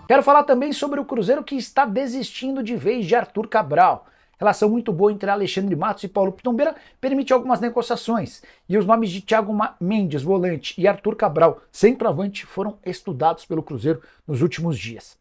Quero falar também sobre o Cruzeiro que está desistindo de vez de Arthur Cabral. Relação muito boa entre Alexandre Matos e Paulo Pitombeira permite algumas negociações. E os nomes de Thiago Mendes, volante, e Arthur Cabral, centroavante, foram estudados pelo Cruzeiro nos últimos dias.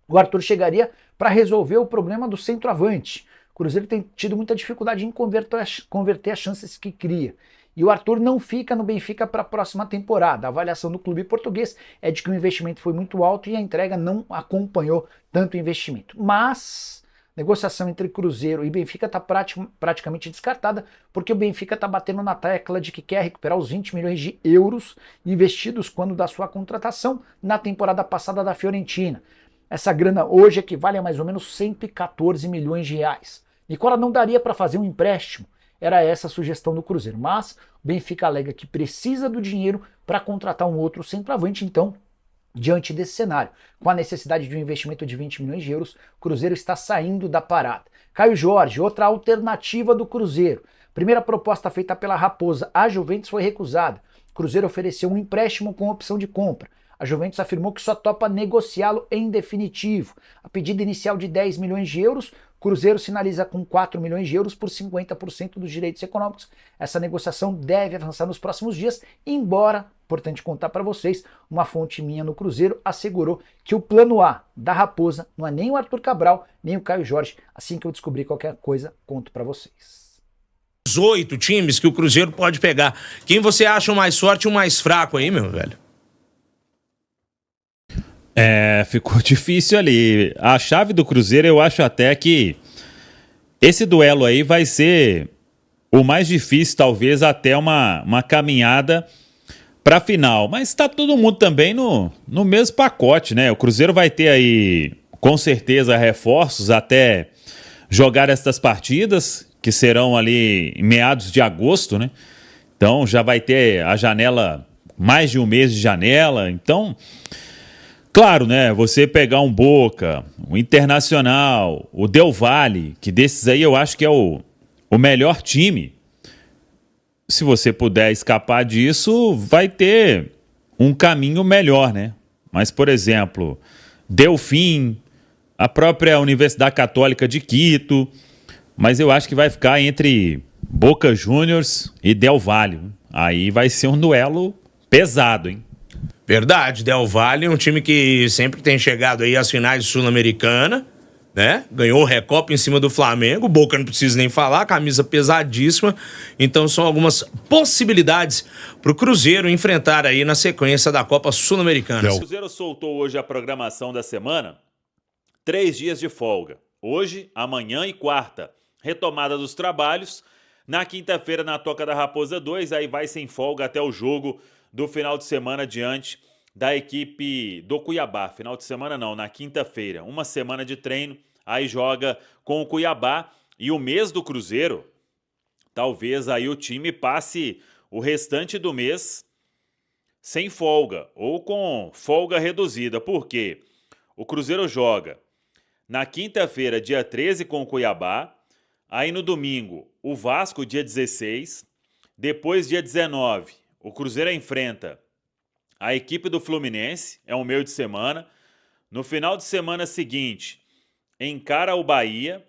O Arthur chegaria para resolver o problema do centroavante. O Cruzeiro tem tido muita dificuldade em converter as chances que cria. E o Arthur não fica no Benfica para a próxima temporada. A avaliação do clube português é de que o investimento foi muito alto e a entrega não acompanhou tanto o investimento. Mas a negociação entre Cruzeiro e Benfica está praticamente descartada, porque o Benfica está batendo na tecla de que quer recuperar os 20 milhões de euros investidos quando da sua contratação na temporada passada da Fiorentina. Essa grana hoje equivale a mais ou menos 114 milhões de reais. E quando não daria para fazer um empréstimo, era essa a sugestão do Cruzeiro. Mas o Benfica alega que precisa do dinheiro para contratar um outro centroavante, então, diante desse cenário, com a necessidade de um investimento de 20 milhões de euros, o Cruzeiro está saindo da parada. Caio Jorge, outra alternativa do Cruzeiro. Primeira proposta feita pela Raposa, a Juventus, foi recusada. O Cruzeiro ofereceu um empréstimo com opção de compra. A Juventus afirmou que só topa negociá-lo em definitivo. A pedida inicial de 10 milhões de euros, o Cruzeiro sinaliza com 4 milhões de euros por 50% dos direitos econômicos. Essa negociação deve avançar nos próximos dias, embora, importante contar para vocês, uma fonte minha no Cruzeiro assegurou que o plano A da Raposa não é nem o Arthur Cabral, nem o Caio Jorge. Assim que eu descobrir qualquer coisa, conto para vocês. 18 times que o Cruzeiro pode pegar. Quem você acha o mais forte e o mais fraco aí, meu velho? Ficou difícil ali. A chave do Cruzeiro, eu acho até que esse duelo aí vai ser o mais difícil, talvez até uma caminhada para a final. Mas está todo mundo também no mesmo pacote, né? O Cruzeiro vai ter aí, com certeza, reforços até jogar estas partidas, que serão ali em meados de agosto, né? Então já vai ter a janela, mais de um mês de janela. Então, claro, né? Você pegar um Boca, o Internacional, o Del Valle, que desses aí eu acho que é o melhor time. Se você puder escapar disso, vai ter um caminho melhor, né? Mas, por exemplo, Delfim, a própria Universidade Católica de Quito, mas eu acho que vai ficar entre Boca Juniors e Del Valle. Aí vai ser um duelo pesado, hein? Verdade, Del Valle é um time que sempre tem chegado aí às finais sul-americana, né? Ganhou o Recopa em cima do Flamengo, Boca não precisa nem falar, camisa pesadíssima. Então são algumas possibilidades pro Cruzeiro enfrentar aí na sequência da Copa Sul-Americana. O Cruzeiro soltou hoje a programação da semana, 3 dias de folga. Hoje, amanhã e quarta, retomada dos trabalhos. Na quinta-feira, na Toca da Raposa 2, aí vai sem folga até o jogo do final de semana diante da equipe do Cuiabá. Final de semana não, na quinta-feira. Uma semana de treino, aí joga com o Cuiabá. E o mês do Cruzeiro, talvez aí o time passe o restante do mês sem folga ou com folga reduzida. Por quê? O Cruzeiro joga na quinta-feira, dia 13, com o Cuiabá. Aí no domingo, o Vasco, dia 16. Depois, dia 19, o Cruzeiro enfrenta a equipe do Fluminense, é um meio de semana. No final de semana seguinte, encara o Bahia.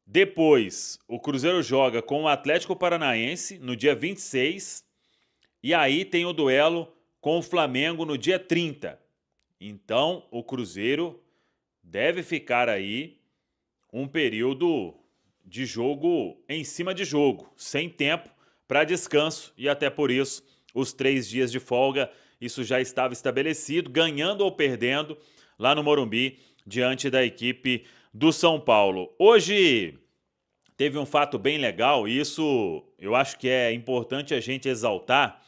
Depois, o Cruzeiro joga com o Atlético Paranaense no dia 26. E aí tem o duelo com o Flamengo no dia 30. Então, o Cruzeiro deve ficar aí um período de jogo em cima de jogo, sem tempo para descanso, e até por isso os 3 dias de folga, isso já estava estabelecido, ganhando ou perdendo lá no Morumbi, diante da equipe do São Paulo. Hoje teve um fato bem legal, e isso eu acho que é importante a gente exaltar,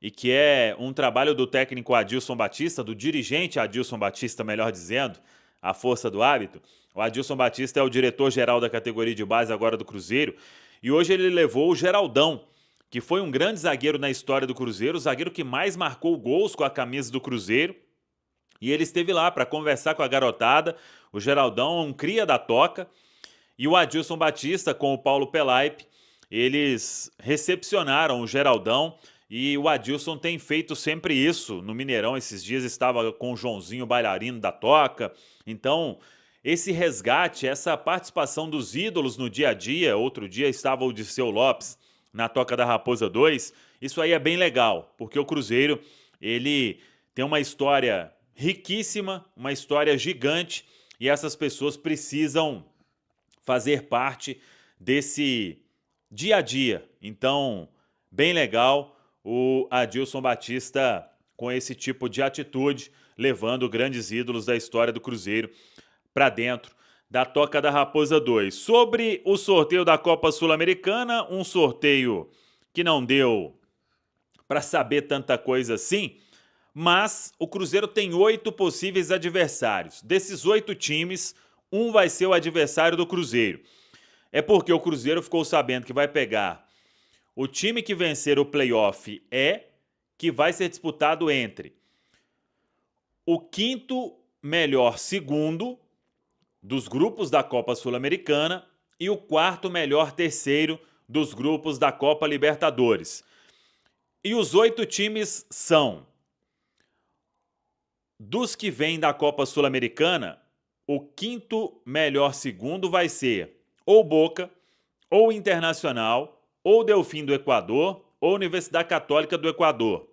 e que é um trabalho do técnico Adilson Batista, do dirigente Adilson Batista, melhor dizendo, a força do hábito. O Adilson Batista é o diretor-geral da categoria de base agora do Cruzeiro, e hoje ele levou o Geraldão, que foi um grande zagueiro na história do Cruzeiro, o zagueiro que mais marcou gols com a camisa do Cruzeiro, e ele esteve lá para conversar com a garotada. O Geraldão é um cria da toca, e o Adilson Batista com o Paulo Pelaipe, eles recepcionaram o Geraldão, E o Adilson tem feito sempre isso. No Mineirão, esses dias, estava com o Joãozinho, bailarino da Toca. Então, esse resgate, essa participação dos ídolos no dia a dia, outro dia estava o Dirceu Lopes na Toca da Raposa 2, isso aí é bem legal, porque o Cruzeiro, ele tem uma história riquíssima, uma história gigante, e essas pessoas precisam fazer parte desse dia a dia. Então, bem legal o Adilson Batista com esse tipo de atitude, levando grandes ídolos da história do Cruzeiro para dentro da Toca da Raposa 2. Sobre o sorteio da Copa Sul-Americana, um sorteio que não deu para saber tanta coisa assim, mas o Cruzeiro tem 8 possíveis adversários. Desses 8 times, um vai ser o adversário do Cruzeiro. É porque o Cruzeiro ficou sabendo que vai pegar o time que vencer o playoff, que vai ser disputado entre o 5º melhor segundo dos grupos da Copa Sul-Americana e o 4º melhor terceiro dos grupos da Copa Libertadores. E os 8 times são: dos que vêm da Copa Sul-Americana, o 5º melhor segundo vai ser ou Boca, ou Internacional, ou Delfim do Equador, ou Universidade Católica do Equador.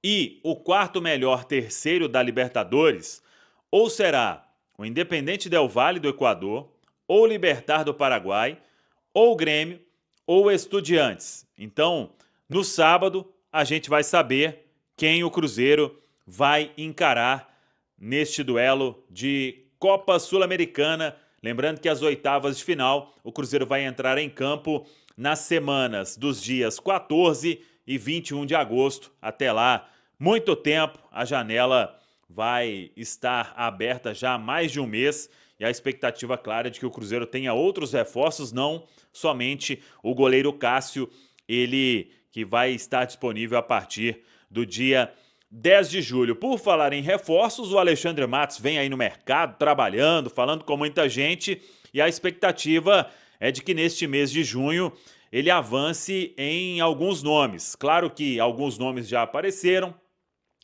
E o 4º melhor terceiro da Libertadores, ou será o Independente Del Valle do Equador, ou Libertad do Paraguai, ou Grêmio, ou Estudiantes. Então, no sábado, a gente vai saber quem o Cruzeiro vai encarar neste duelo de Copa Sul-Americana. Lembrando que as oitavas de final, o Cruzeiro vai entrar em campo nas semanas dos dias 14 e 21 de agosto. Até lá, muito tempo, a janela vai estar aberta já há mais de um mês e a expectativa clara é de que o Cruzeiro tenha outros reforços, não somente o goleiro Cássio, ele que vai estar disponível a partir do dia 10 de julho. Por falar em reforços, o Alexandre Matos vem aí no mercado, trabalhando, falando com muita gente, e a expectativa é de que neste mês de junho ele avance em alguns nomes. Claro que alguns nomes já apareceram,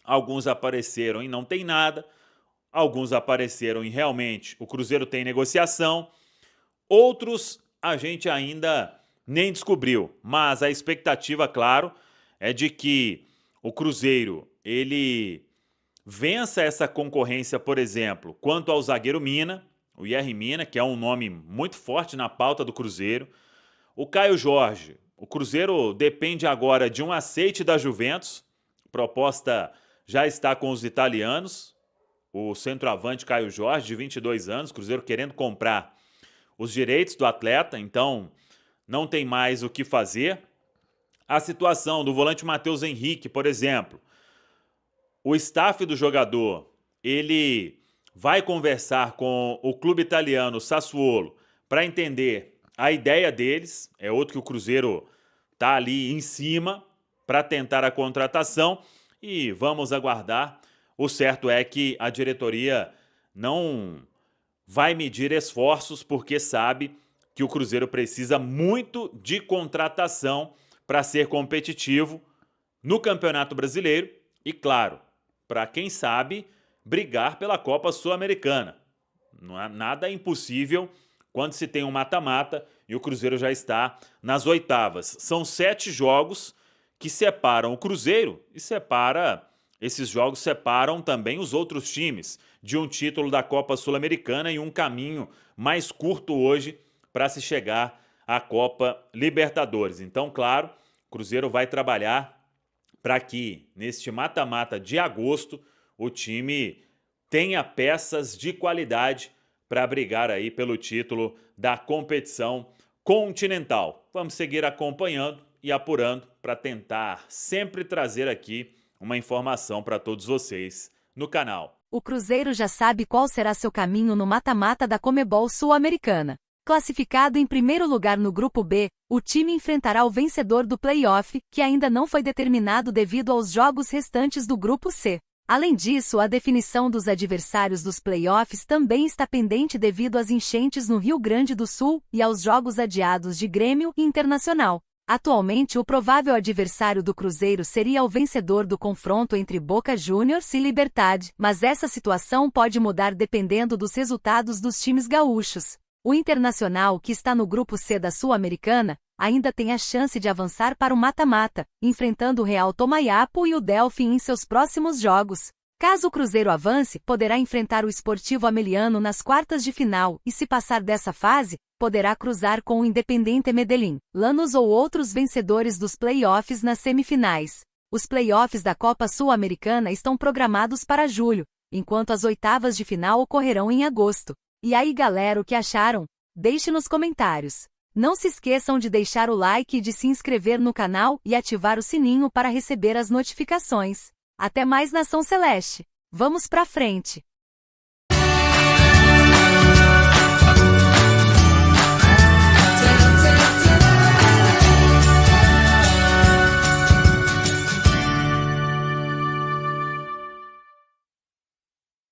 alguns apareceram e não tem nada, alguns apareceram e realmente o Cruzeiro tem negociação, outros a gente ainda nem descobriu, mas a expectativa, claro, é de que o Cruzeiro ele vença essa concorrência, por exemplo, quanto ao zagueiro Mina, o Yerry Mina, que é um nome muito forte na pauta do Cruzeiro, o Caio Jorge. O Cruzeiro depende agora de um aceite da Juventus, proposta já está com os italianos, o centroavante Caio Jorge, de 22 anos, Cruzeiro querendo comprar os direitos do atleta, então não tem mais o que fazer. A situação do volante Matheus Henrique, por exemplo, o staff do jogador, ele vai conversar com o clube italiano Sassuolo para entender a ideia deles, é outro que o Cruzeiro está ali em cima para tentar a contratação e vamos aguardar. O certo é que a diretoria não vai medir esforços porque sabe que o Cruzeiro precisa muito de contratação para ser competitivo no Campeonato Brasileiro e, claro, para quem sabe, brigar pela Copa Sul-Americana. Não é nada impossível quando se tem um mata-mata e o Cruzeiro já está nas oitavas. São 7 jogos que separam o Cruzeiro e esses jogos separam também os outros times de um título da Copa Sul-Americana e um caminho mais curto hoje para se chegar à Copa Libertadores. Então, claro, o Cruzeiro vai trabalhar para que neste mata-mata de agosto o time tenha peças de qualidade para brigar aí pelo título da competição continental. Vamos seguir acompanhando e apurando para tentar sempre trazer aqui uma informação para todos vocês no canal. O Cruzeiro já sabe qual será seu caminho no mata-mata da Conmebol Sul-Americana. Classificado em primeiro lugar no Grupo B, o time enfrentará o vencedor do play-off, que ainda não foi determinado devido aos jogos restantes do Grupo C. Além disso, a definição dos adversários dos play-offs também está pendente devido às enchentes no Rio Grande do Sul e aos jogos adiados de Grêmio e Internacional. Atualmente, o provável adversário do Cruzeiro seria o vencedor do confronto entre Boca Juniors e Libertad, mas essa situação pode mudar dependendo dos resultados dos times gaúchos. O Internacional, que está no grupo C da Sul-Americana, ainda tem a chance de avançar para o mata-mata, enfrentando o Real Tomayapo e o Delfim em seus próximos jogos. Caso o Cruzeiro avance, poderá enfrentar o Sportivo Ameliano nas quartas de final e, se passar dessa fase, poderá cruzar com o Independiente Medellín, Lanús ou outros vencedores dos play-offs nas semifinais. Os play-offs da Copa Sul-Americana estão programados para julho, enquanto as oitavas de final ocorrerão em agosto. E aí, galera, o que acharam? Deixe nos comentários. Não se esqueçam de deixar o like e de se inscrever no canal e ativar o sininho para receber as notificações. Até mais, Nação Celeste! Vamos pra frente!